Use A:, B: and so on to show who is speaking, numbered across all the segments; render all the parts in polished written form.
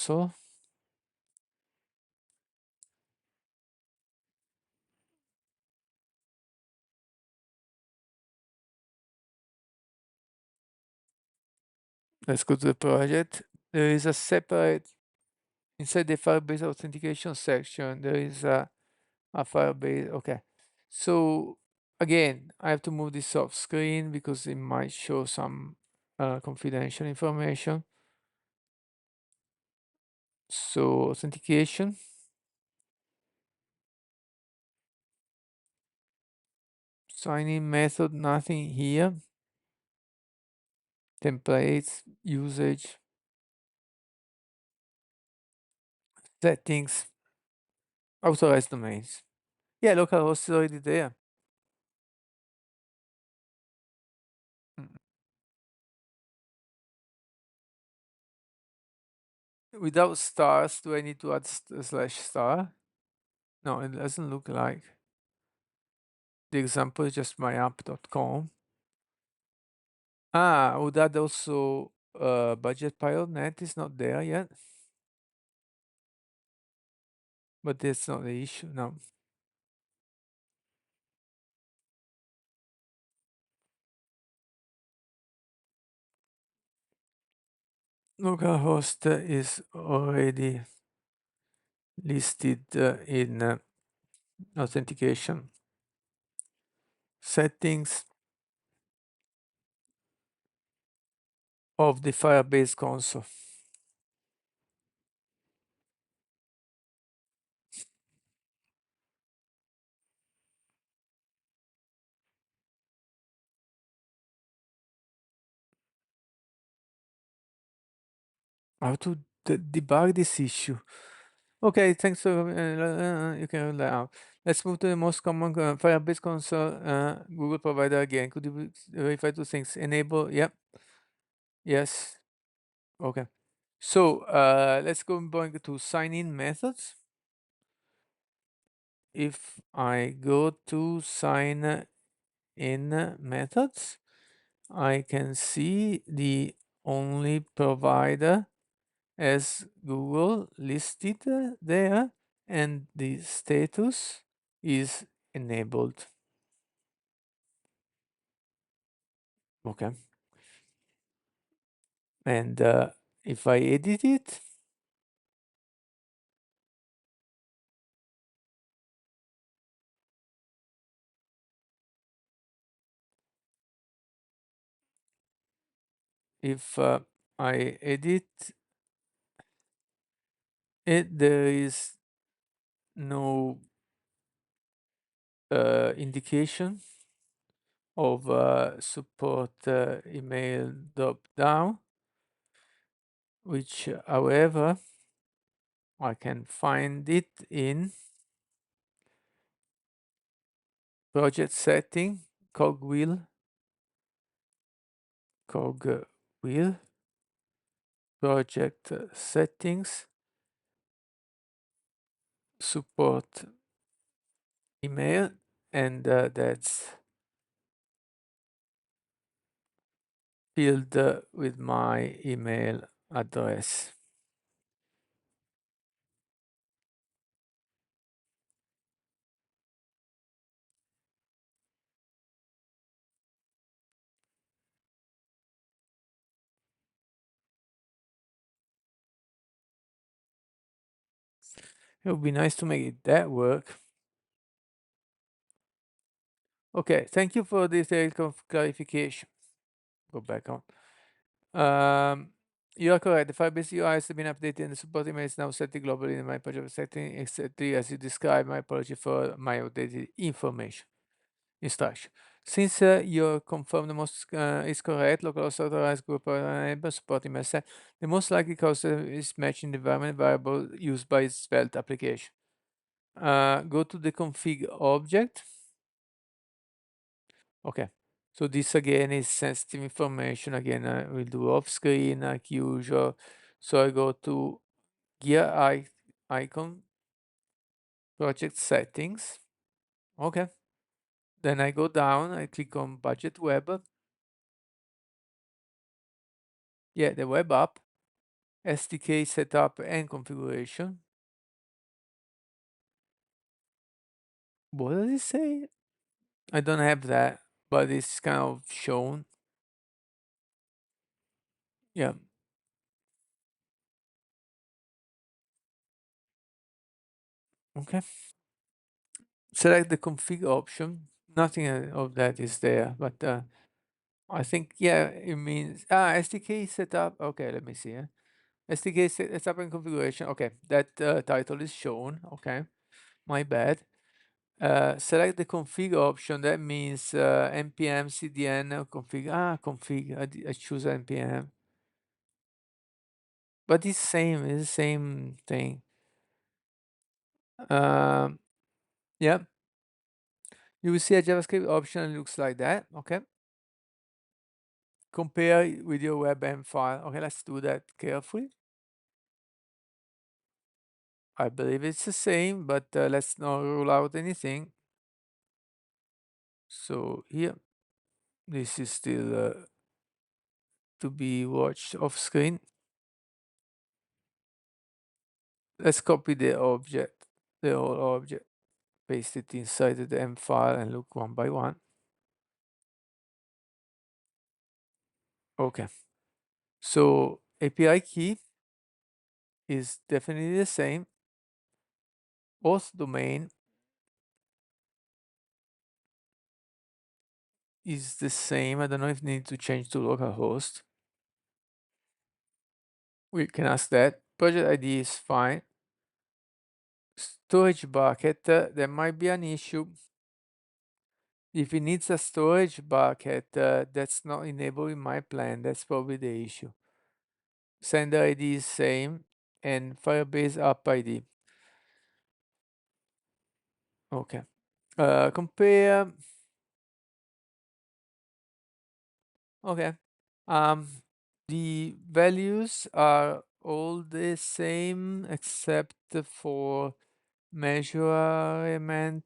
A: So let's go to the project. There is a separate inside the Firebase authentication section. There is a Firebase. Okay. So again, I have to move this off screen because it might show some confidential information. So authentication, sign in method, nothing here. Templates, usage, settings, authorized domains. Yeah, localhost is already there. Mm. Without stars, do I need to add slash star? No, it doesn't look like. The example is just myapp.com. Would that also budget pilot.net is not there yet? But that's not the issue, no. Localhost is already listed in authentication settings of the Firebase console. How to debug this issue? Okay, thanks for you can rely out. Let's move to the most common Firebase console Google provider again. Could you verify two things? Enable, yep, yes, okay. So let's go going to sign in methods. If I go to sign in methods, I can see the only provider as Google listed there, and the status is enabled. Okay. And if I edit it, if I edit it, there is no indication of support email drop down, which however I can find it in project setting, cogwheel, project settings, support email, and that's filled with my email address. It would be nice to make it that work. Okay, thank you for this clarification. Go back on. You are correct. The Firebase UI has been updated and the support email is now set globally in my project setting exactly as you described. My apology for my outdated information. Instruction. Since your confirmed the most is correct, localhost authorized group enable support email set, the most likely cause is matching the environment variable used by Svelte application. Go to the config object. Okay. So this again is sensitive information. Again, we'll do off screen like usual. So I go to gear icon, project settings. Okay. Then I go down, I click on budget web. Yeah, the web app. SDK setup and configuration. What does it say? I don't have that, but it's kind of shown. Yeah. Okay. Select the config option. Nothing of that is there, but I think, yeah, it means SDK setup. Okay, let me see. SDK setup and configuration. Okay, that title is shown. Okay, my bad. Select the config option. That means npm cdn config. Config. I choose npm, but it's same. It's the same thing. Yeah, you will see a JavaScript option looks like that. Okay. Compare with your WebM file. Okay, let's do that carefully. I believe it's the same, but let's not rule out anything. So here, this is still to be watched off screen. Let's copy the object, the whole object, paste it inside the M file and look one by one. Okay, so API key is definitely the same. Auth domain is the same. I don't know if need to change to localhost. We can ask that. Project ID is fine. Storage bucket, there might be an issue. If it needs a storage bucket, that's not enabled in my plan. That's probably the issue. Sender ID is same, and Firebase app ID. Okay. Compare. Okay. The values are all the same except for measurement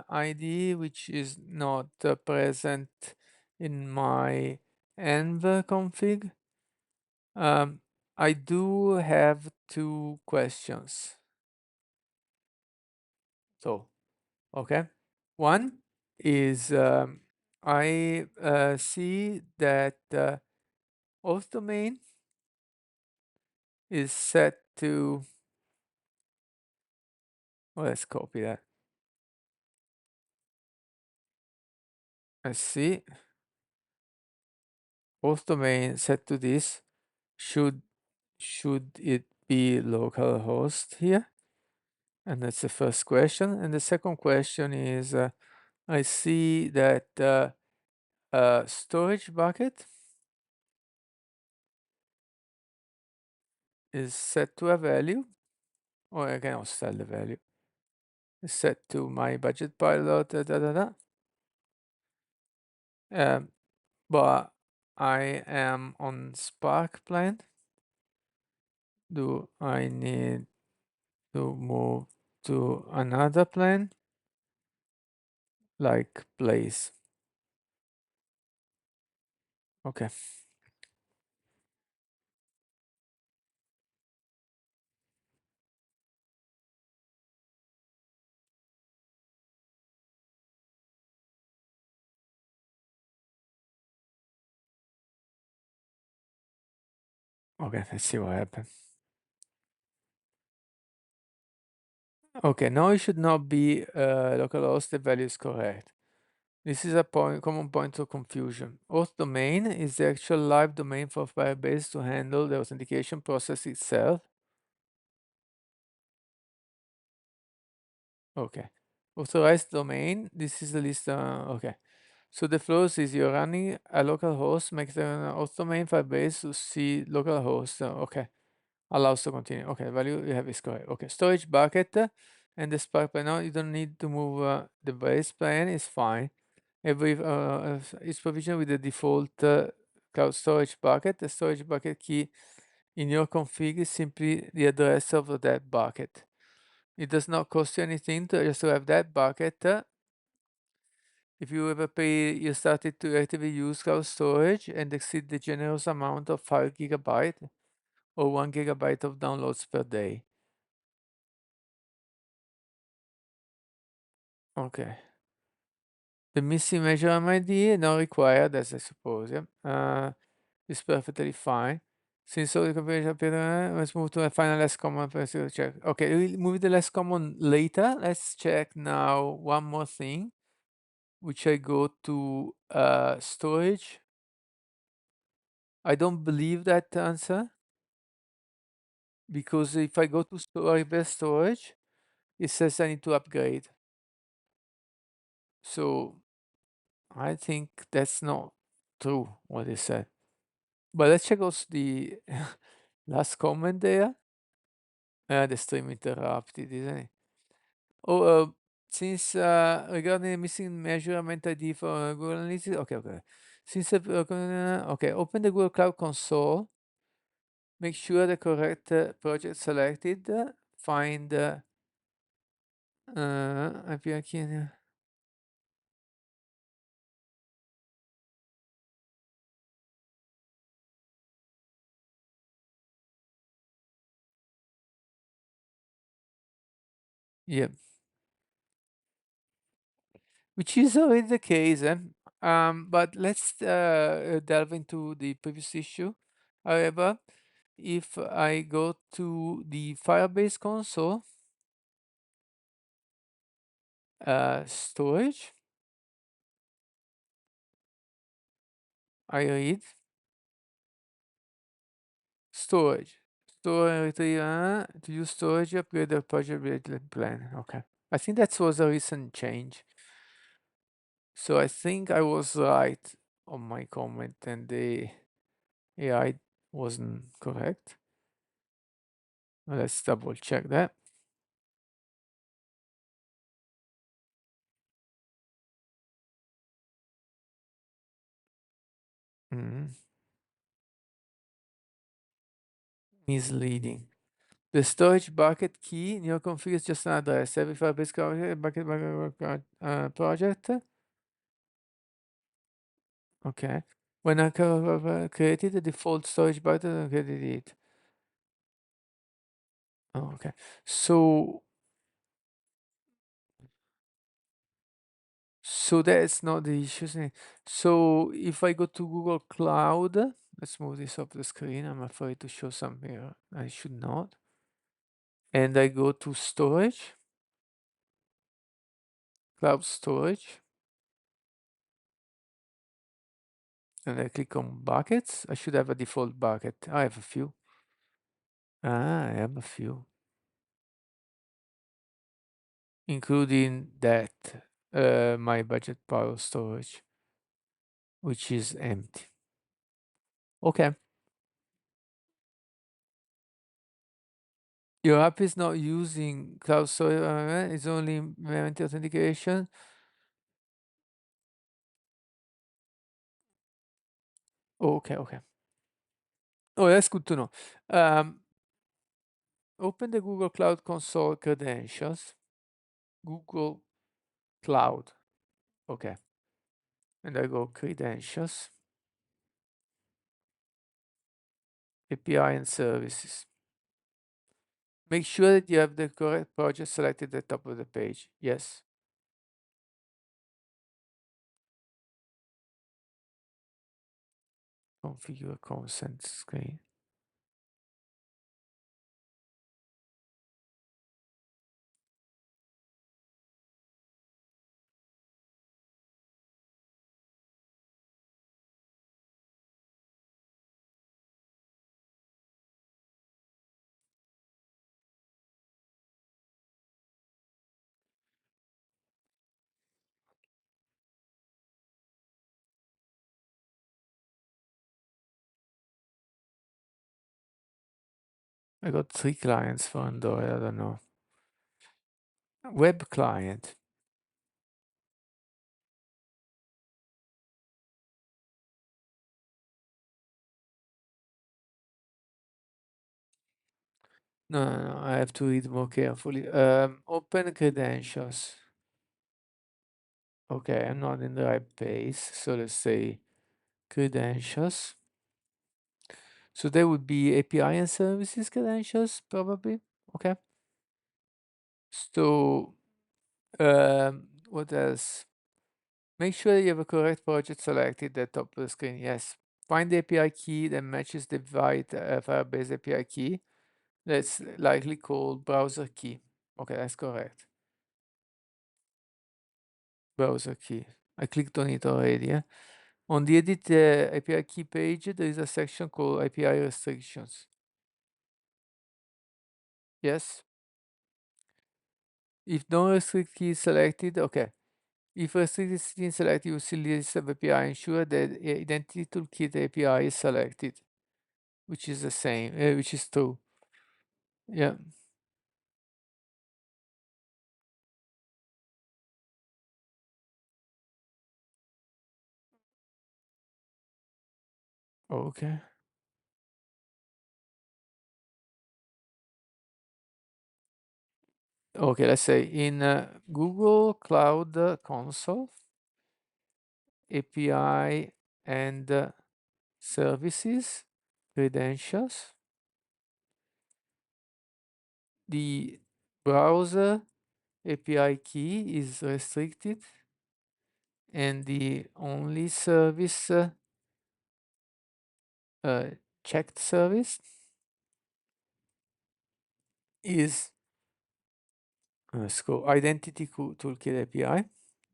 A: ID, which is not present in my env config. I do have two questions. So, okay. One is I see that auth domain is set to, let's copy that. I see auth domain set to this. Should it be localhost here? And that's the first question. And the second question is I see that storage bucket is set to a value, or I can also tell the value. It's set to my budget pilot, but I am on Spark plan. Do I need to move to another plan like place? Okay. Okay, let's see what happens. Okay, now it should not be localhost, the value is correct. This is a common point of confusion. Auth domain is the actual live domain for Firebase to handle the authentication process itself. Okay. Authorized domain, this is the list. Okay. So the flows is you're running a local host, make an auth domain Firebase to see local host. Okay. Allows to continue. Okay, value you have is correct. Okay, storage bucket and the Spark plan. Now you don't need to move the base plan, is fine. Every is provisioned with the default cloud storage bucket. The storage bucket key in your config is simply the address of that bucket. It does not cost you anything to just to have that bucket. If you ever pay, you started to actively use cloud storage and exceed the generous amount of 5 GB, or 1 gigabyte of downloads per day. Okay. The missing measure ID, not required, as I suppose, yeah. Is perfectly fine. Since all the configuration appear, let's move to a final less common person check. Okay, we'll move the less common later. Let's check now one more thing, which I go to storage. I don't believe that answer, because if I go to Firebase storage, it says I need to upgrade. So I think that's not true what it said. But let's check also the last comment there. The stream interrupted, isn't it? Oh, since regarding the missing measurement ID for Google Analytics, okay. Since okay, open the Google Cloud Console. Make sure the correct project selected. Find IP key. Yep, which is already the case. But let's delve into the previous issue. However, if I go to the Firebase console, storage, I read storage. Storage, to use storage, upgrade the project related plan. Okay. I think that was a recent change. So I think I was right on my comment and the AI wasn't correct. Let's double check that. Mhm. Misleading. The storage bucket key in your config is just an address. Every Firebase bucket project. Okay. When I created the default storage bucket, I created it. Oh, okay. So that is not the issue. So if I go to Google Cloud, let's move this off the screen. I'm afraid to show something here. I should not. And I go to storage, cloud storage, and I click on buckets. I should have a default bucket. I have a few. I have a few, including that my budget power storage, which is empty. Okay. Your app is not using cloud storage, it's only implementing authentication. Okay. Oh, that's good to know. Open the Google Cloud Console credentials. Google Cloud. Okay. And I go credentials, API and services. Make sure that you have the correct project selected at the top of the page. Yes. Configure consent screen. I got 3 clients for Android. I don't know. Web client. No. I have to read more carefully. Open credentials. Okay, I'm not in the right page. So let's say credentials. So there would be API and services credentials, probably. Okay. So what else? Make sure you have a correct project selected at the top of the screen. Yes. Find the API key that matches the Firebase API key. That's likely called browser key. Okay, that's correct. Browser key. I clicked on it already. Yeah? On the edit API key page, there is a section called API restrictions. Yes. If no restrict key is selected, okay. If restricted is selected, you see list of API. Ensure that identity toolkit API is selected, which is the same, which is true. Yeah. Okay. Okay, let's say in Google Cloud Console, API and services, credentials, the browser API key is restricted and the only service checked service is let's go identity toolkit API,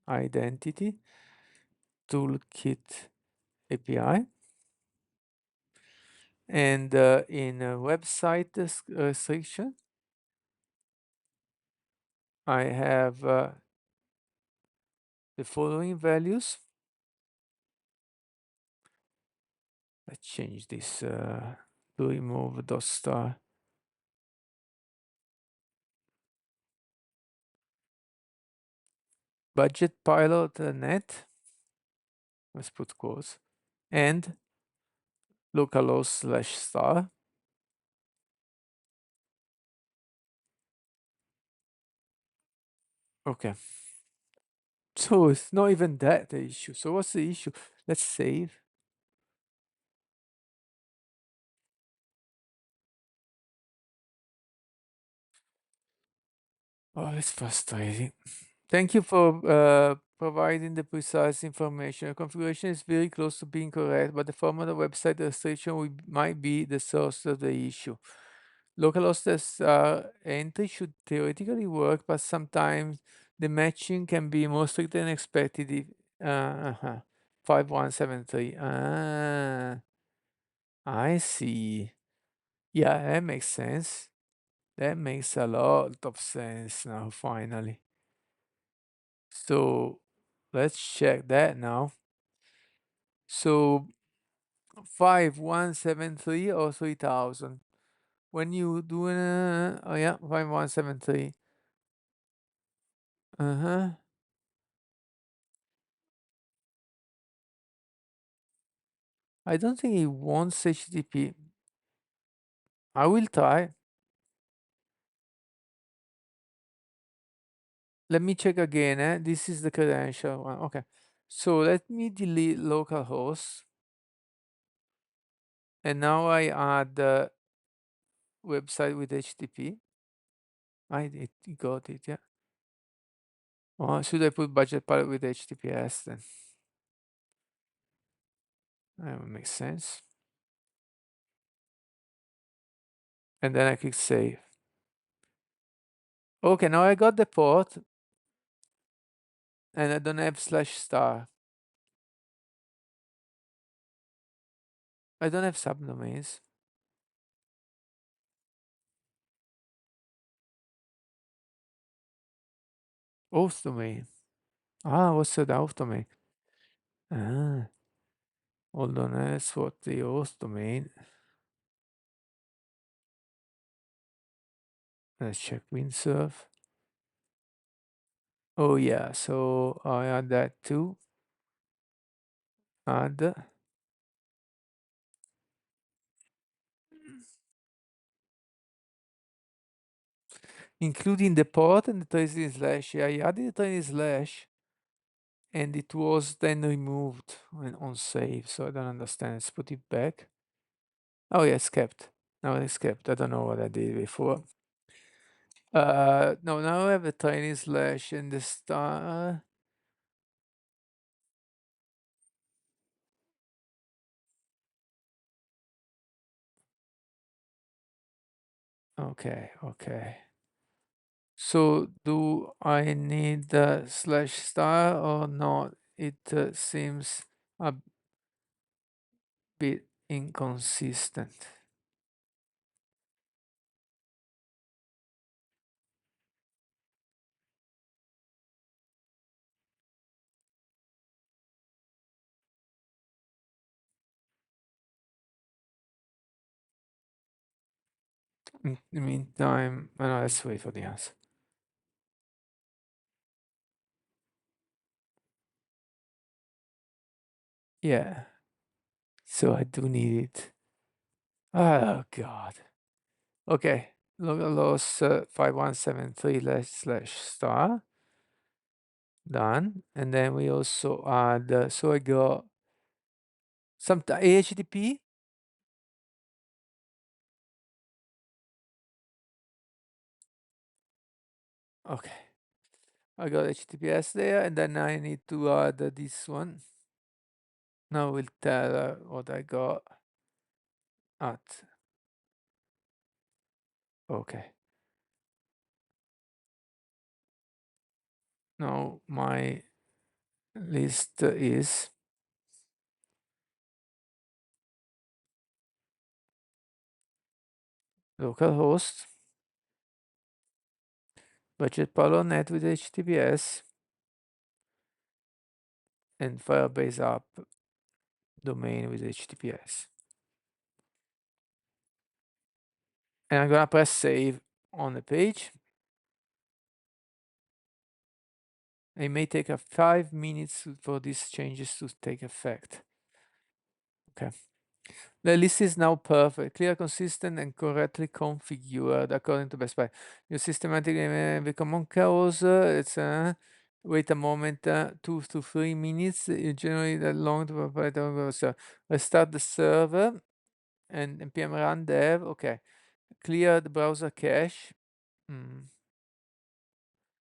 A: identity toolkit API, and in website restriction, I have the following values. Let's change this to remove dot star. Budget pilot net. Let's put quotes and localhost / star. Okay. So it's not even that the issue. So what's the issue? Let's save. Oh, it's frustrating. Thank you for providing the precise information. Your configuration is very close to being correct, but the format of website restriction might be the source of the issue. Localhost entry should theoretically work, but sometimes the matching can be more strict than expected. If, 5173. I see. Yeah, that makes sense. That makes a lot of sense now, finally. So let's check that now. So 5173 or 3000. When you do oh yeah, 5173. Uh-huh. I don't think it wants HTTP. I will try. Let me check again. This is the credential one. Okay. So let me delete localhost. And now I add the website with HTTP. It got it, yeah. Should I put budget pilot with HTTPS then? That would make sense. And then I click save. Okay, now I got the port and I don't have /star. I don't have subdomains. Auth domain. What's the auth domain? Hold on, that's what the auth domain. Let's check windsurf. Oh yeah, so I add that too. Add. Including the port and the tracing slash. Yeah, I added the tracing slash and it was then removed when on save. So I don't understand. Let's put it back. Oh yeah, it's kept. Now it's kept. I don't know what I did before. No, now I have a tiny slash in the star. Okay, okay. So do I need the slash star or not? It seems a bit inconsistent. In the meantime, no, let's wait for the answer. Yeah, so I do need it. Oh God. Okay, localhost 5173 slash star. Done. And then we also add, so I got some HTTP. Okay, I got HTTPS there, and then I need to add this one. Now we'll tell what I got at. Okay. Now my list is localhost, budget net with HTTPS, and Firebase app domain with HTTPS. And I'm gonna press save on the page. It may take 5 minutes for these changes to take effect. Okay. The list is now perfect, clear, consistent, and correctly configured according to best practice. You systematically the common chaos. It's wait a moment, 2 to 3 minutes. You generally that long to provide. So restart the server and npm run dev. Okay, clear the browser cache. Mm.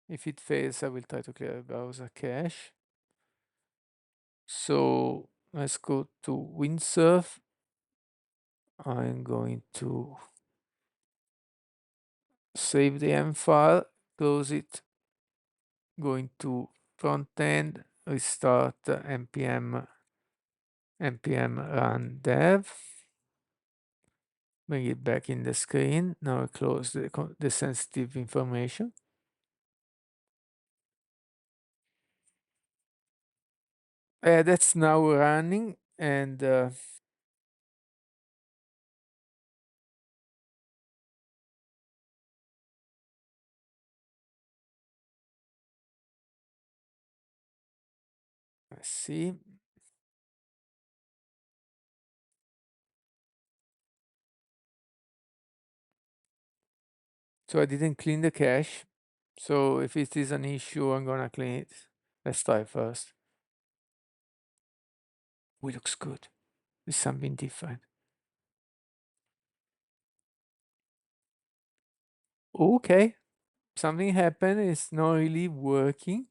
A: If it fails, I will try to clear the browser cache. So let's go to windsurf. I'm going to save the M file, close it, going to front end, restart npm run dev, bring it back in the screen. Now I close the sensitive information. That's now running, and let's see. So I didn't clean the cache. So if it is an issue, I'm gonna clean it. Let's try first. It looks good. It's something different. Okay, something happened. It's not really working.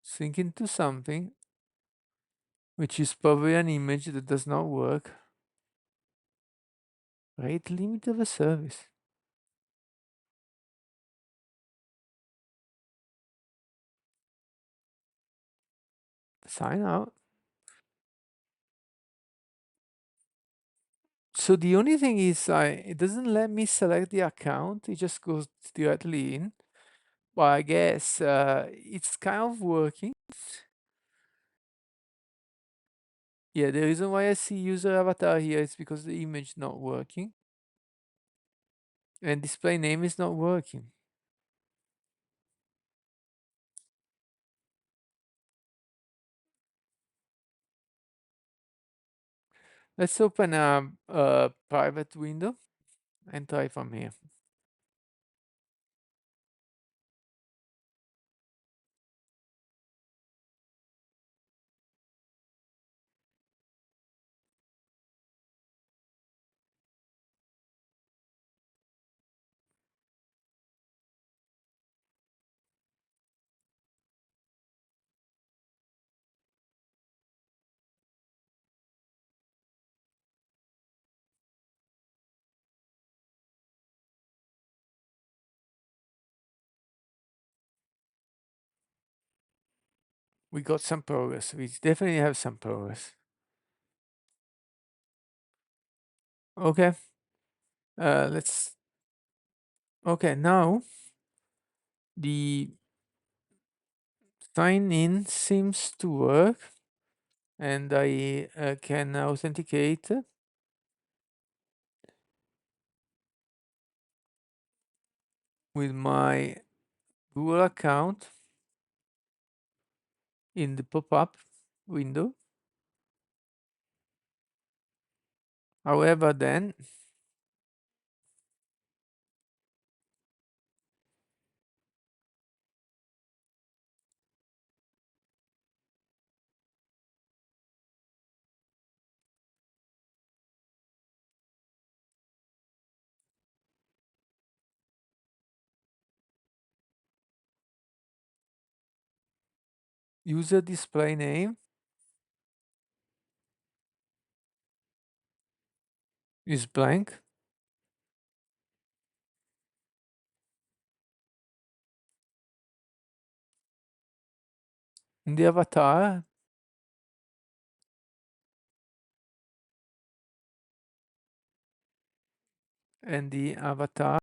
A: Sync into something, which is probably an image that does not work. Rate limit of a service. Sign out. So the only thing is, it doesn't let me select the account. It just goes directly in. Well, I guess it's kind of working. Yeah, the reason why I see user avatar here is because the image not working and display name is not working. Let's open a private window and try from here. we got some progress. We definitely have some progress. Okay. Let's. Okay, now the sign in seems to work, and I can authenticate with my Google account in the pop-up window. However, then user display name is blank. In the avatar, and the avatar